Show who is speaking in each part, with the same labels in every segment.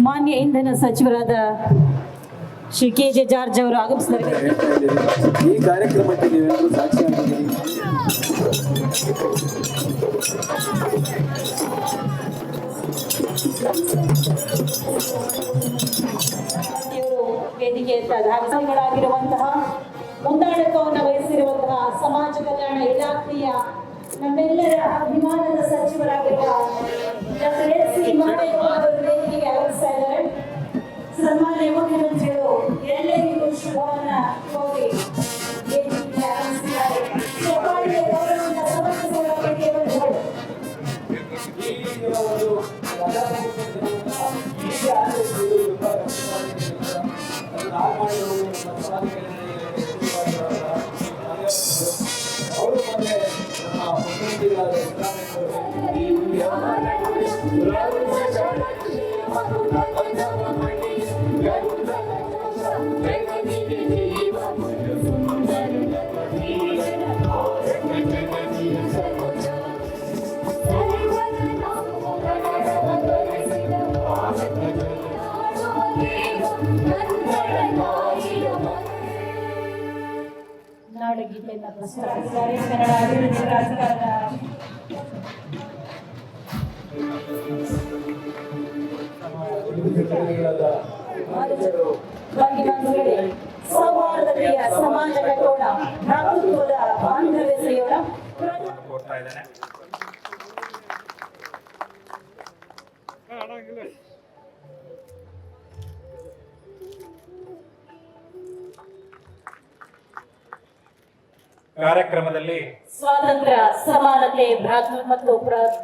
Speaker 1: ಮಾನ್ಯ ಇಂಧನ ಸಚಿವರಾದ ಶ್ರೀ ಕೆ.ಜೆ. ಜಾರ್ಜ್ ಅವರು ಆಗಮಿಸಿದ್ದಾರೆ.
Speaker 2: ಈ ಕಾರ್ಯಕ್ರಮಕ್ಕೆ ನೀವೆಲ್ಲರೂ ಸಾಕ್ಷಿಯಾಗಿದ್ದೀರಿ.
Speaker 1: ವೇದಿಕೆಯ ಧಾರಕಗಳಾಗಿರುವಂತಹ ಮುಂದಾಳತ್ವವನ್ನು ವಹಿಸಿರುವಂತಹ ಸಮಾಜ ಕಲ್ಯಾಣ ಇಲಾಖೆಯ ನಮ್ಮೆಲ್ಲರ ಅಭಿಮಾನದ ಸಚಿವರಾಗಿರುವ ಡಾಕ್ಟರ್ ಎಸ್.ಸಿ. ಮಹದೇವ ಅವರು ವೇದಿಕೆಗೆ ಆಗಮಿಸ್ತಾ ಇದ್ದಾರೆ. ಸನ್ಮಾನ್ಯ ಮುಖ್ಯಮಂತ್ರಿಗಳು ಎಲ್ಲರಿಗೂ ಶುಭವನ್ನ ಕೋರಿ ವೇದಿಕೆಗೆ ಆಗಮಿಸಿದ್ದಾರೆ. ಸಭಾಳಿಯ ಗೌರವವನ್ನು ಸಮರ್ಪಿಸುವುದಕ್ಕೆ ಬಂದವರು. ನಾಡಗೀತೆಯನ್ನು ಪ್ರಸ್ತುತಪಡಿಸಿದ್ದಾರೆ. ಕನ್ನಡ ಅಭಿವೃದ್ಧಿ ಪ್ರಾಧಿಕಾರದ ಸೌಹಾರ್ದತೆಯ ಸಮಾಜ ಕಟ್ಟೋಣ, ಭ್ರಾತೃತ್ವದ ಬಾಂಧವ್ಯ ಸೆಳೆಯೋಣ.
Speaker 3: ಕಾರ್ಯಕ್ರಮದಲ್ಲಿ
Speaker 1: ಸ್ವಾತಂತ್ರ್ಯ, ಸಮಾನತೆ ಮತ್ತು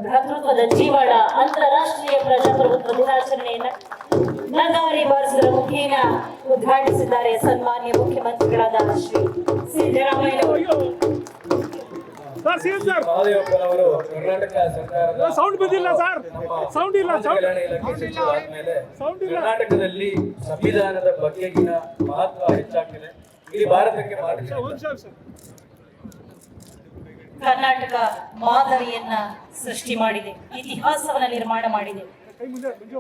Speaker 1: ಭ್ರಾತೃತ್ವದ ಜೀವನ ಅಂತಾರಾಷ್ಟ್ರೀಯ ಪ್ರಜಾಪ್ರಭುತ್ವ ದಿನಾಚರಣೆಯನ್ನು ನಗಾರಿ ಬಾರಿಸುವ ಮುಖೇನ ಉದ್ಘಾಟಿಸಿದ್ದಾರೆ ಸನ್ಮಾನ್ಯ ಮುಖ್ಯಮಂತ್ರಿಗಳಾದ ಶ್ರೀ ಸಿದ್ದರಾಮಯ್ಯ ಅವರು.
Speaker 2: ಮಹದೇವಪ್ಪನವರು ಕರ್ನಾಟಕ ಸರ್ಕಾರದ
Speaker 4: ಸೌಂಡ್ ಬಂದಿಲ್ಲ ಸರ್, ಸೌಂಡ್ ಇಲ್ಲ,
Speaker 2: ಕರ್ನಾಟಕದಲ್ಲಿ ಸಂವಿಧಾನದ ಬಗೆಗಿನ ಮಹತ್ವ ಹೆಚ್ಚಾಗ್ತಿದೆ. ಇಲ್ಲಿ ಭಾರತಕ್ಕೆ
Speaker 1: ಕರ್ನಾಟಕ ಮಾದರಿಯನ್ನ ಸೃಷ್ಟಿ ಮಾಡಿದೆ, ಇತಿಹಾಸವನ್ನ ನಿರ್ಮಾಣ ಮಾಡಿದೆ.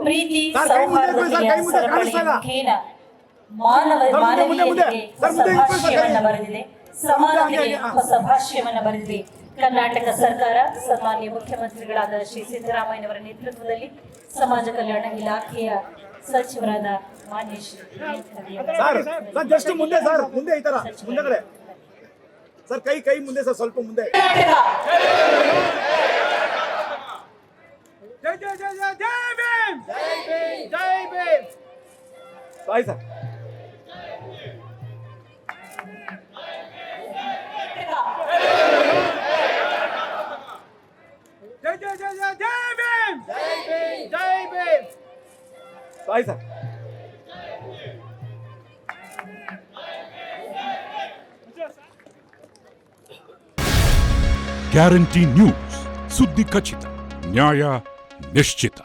Speaker 1: ಪ್ರೀತಿ, ಸೌಹಾರ್ದತೆಯ ಸರಪಳಿಯ ಮುಖೇನ ಮಾನವೀಯತೆಗೆ ಹೊಸ ಭಾಷ್ಯವನ್ನ ಬರೆದಿದೆ, ಸಮಾನತೆಗೆ ಹೊಸ ಭಾಷ್ಯವನ್ನ ಬರೆದಿದೆ. ಕರ್ನಾಟಕ ಸರ್ಕಾರ ಸನ್ಮಾನ್ಯ ಮುಖ್ಯಮಂತ್ರಿಗಳಾದ ಶ್ರೀ ಸಿದ್ದರಾಮಯ್ಯನವರ ನೇತೃತ್ವದಲ್ಲಿ ಸಮಾಜ ಕಲ್ಯಾಣ ಇಲಾಖೆಯ ಸಚಿವರಾದ ಮಾನ್ಯ ಶ್ರೀ
Speaker 4: ಮುಂದೆ ಸರ್, ಮುಂದೆ ಈ ತರ ಮುಂದೆಗಡೆ ಸರ್, ಕೈ ಮುಂದೆ ಸರ್, ಸ್ವಲ್ಪ ಮುಂದೆ. ಜೈ ಜೈ ಜೈ ಜೈ ಜೈ ಭೀಮ್, ಜೈ ಭೀಮ್, ಜೈ ಭೀಮ್. Bye sir. ಜೈ ಜೈ ಜೈ ಜೈ ಜೈ ಭೀಮ್, ಜೈ ಭೀಮ್, ಜೈ Bhim. Bye sir.
Speaker 5: Guarantee news, ಸುದ್ದಿ ಖಚಿತ, ನ್ಯಾಯ ನಿಶ್ಚಿತ.